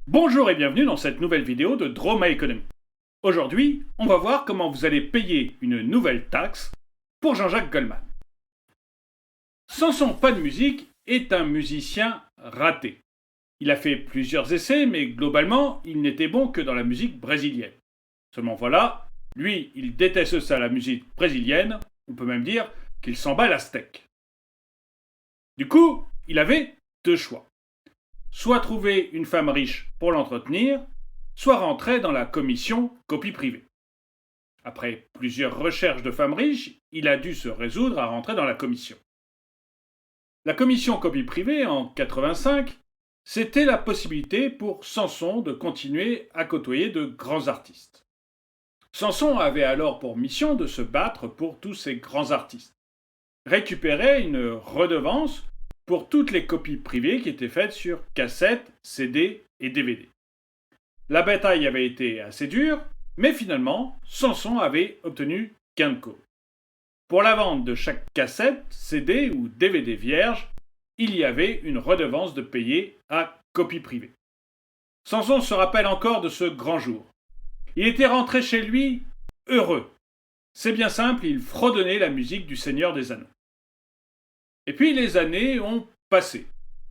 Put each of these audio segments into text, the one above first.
Bonjour et bienvenue dans cette nouvelle vidéo de Draw My Economy. Aujourd'hui, on va voir comment vous allez payer une nouvelle taxe pour Jean-Jacques Goldman. Samson Pas de musique est un musicien raté. Il a fait plusieurs essais, mais globalement, il n'était bon que dans la musique brésilienne. Seulement voilà, lui, il déteste ça, la musique brésilienne, on peut même dire qu'il s'en bat la steak. Du coup, il avait deux choix. Soit trouver une femme riche pour l'entretenir, soit rentrer dans la commission copie privée. Après plusieurs recherches de femmes riches, il a dû se résoudre à rentrer dans la commission. La commission copie privée, en 85, c'était la possibilité pour Samson de continuer à côtoyer de grands artistes. Samson avait alors pour mission de se battre pour tous ces grands artistes, récupérer une redevance pour toutes les copies privées qui étaient faites sur cassettes, CD et DVD. La bataille avait été assez dure, mais finalement, Samson avait obtenu gain de cause. Pour la vente de chaque cassette, CD ou DVD vierge, il y avait une redevance de payer à copie privée. Samson se rappelle encore de ce grand jour. Il était rentré chez lui heureux. C'est bien simple, il fredonnait la musique du Seigneur des Anneaux. Et puis les années ont passé.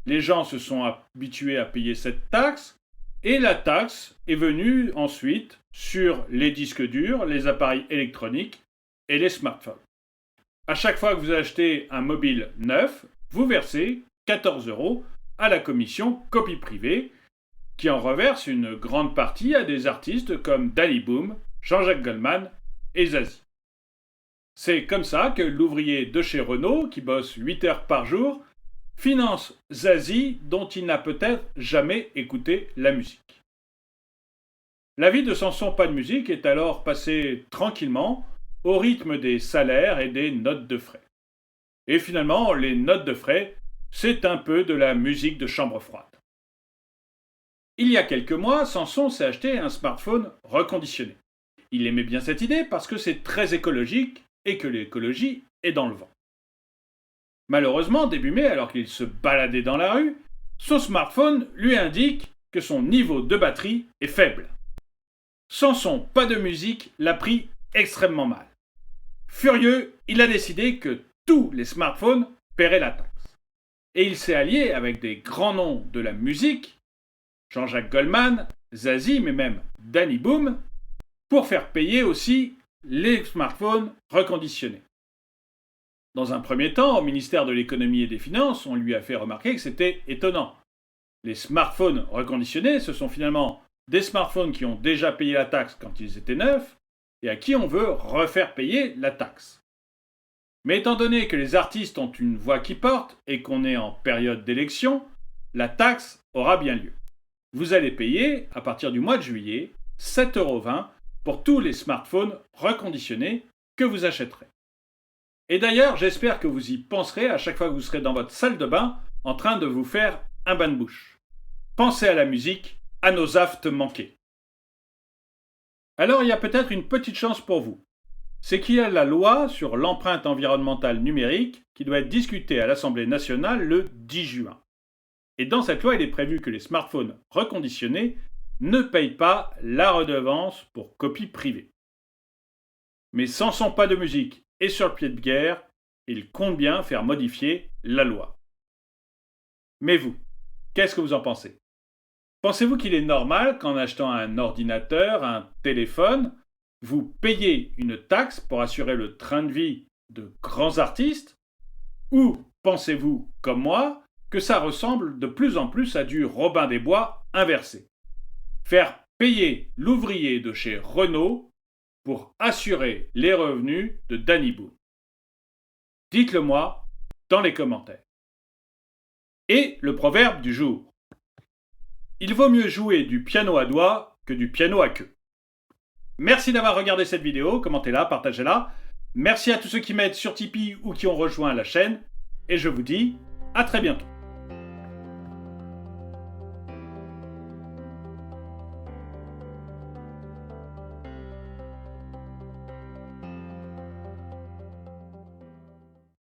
Les gens se sont habitués à payer cette taxe, et la taxe est venue ensuite sur les disques durs, les appareils électroniques et les smartphones. À chaque fois que vous achetez un mobile neuf, vous versez 14 € à la commission copie privée, qui en reverse une grande partie à des artistes comme Danny Boom, Jean-Jacques Goldman et Zazie. C'est comme ça que l'ouvrier de chez Renault, qui bosse 8 heures par jour, finance Zazie dont il n'a peut-être jamais écouté la musique. La vie de Samson Pas de musique est alors passée tranquillement au rythme des salaires et des notes de frais. Et finalement, les notes de frais, c'est un peu de la musique de chambre froide. Il y a quelques mois, Samson s'est acheté un smartphone reconditionné. Il aimait bien cette idée parce que c'est très écologique et que l'écologie est dans le vent. Malheureusement, début mai, alors qu'il se baladait dans la rue, son smartphone lui indique que son niveau de batterie est faible. Samson Pas de musique l'a pris extrêmement mal. Furieux, il a décidé que tous les smartphones paieraient la taxe. Et il s'est allié avec des grands noms de la musique, Jean-Jacques Goldman, Zazie, mais même Danny Boom, pour faire payer aussi les smartphones reconditionnés. Dans un premier temps, au ministère de l'économie et des finances, on lui a fait remarquer que c'était étonnant. Les smartphones reconditionnés, ce sont finalement des smartphones qui ont déjà payé la taxe quand ils étaient neufs et à qui on veut refaire payer la taxe. Mais étant donné que les artistes ont une voix qui porte et qu'on est en période d'élection, la taxe aura bien lieu. Vous allez payer, à partir du mois de juillet, 7,20 € pour tous les smartphones reconditionnés que vous achèterez. Et d'ailleurs, j'espère que vous y penserez à chaque fois que vous serez dans votre salle de bain en train de vous faire un bain de bouche. Pensez à la musique, à nos aftes manqués. Alors il y a peut-être une petite chance pour vous. C'est qu'il y a la loi sur l'empreinte environnementale numérique qui doit être discutée à l'Assemblée nationale le 10 juin. Et dans cette loi, il est prévu que les smartphones reconditionnés ne payent pas la redevance pour copie privée. Mais Samson Pas de musique et sur le pied de guerre, il compte bien faire modifier la loi. Mais vous, qu'est-ce que vous en pensez? Pensez-vous qu'il est normal qu'en achetant un ordinateur, un téléphone, vous payez une taxe pour assurer le train de vie de grands artistes? Ou pensez-vous, comme moi, que ça ressemble de plus en plus à du Robin des Bois inversé? Faire payer l'ouvrier de chez Renault pour assurer les revenus de Danny Boom. Dites-le moi dans les commentaires. Et le proverbe du jour. Il vaut mieux jouer du piano à doigts que du piano à queue. Merci d'avoir regardé cette vidéo, commentez-la, partagez-la. Merci à tous ceux qui m'aident sur Tipeee ou qui ont rejoint la chaîne. Et je vous dis à très bientôt.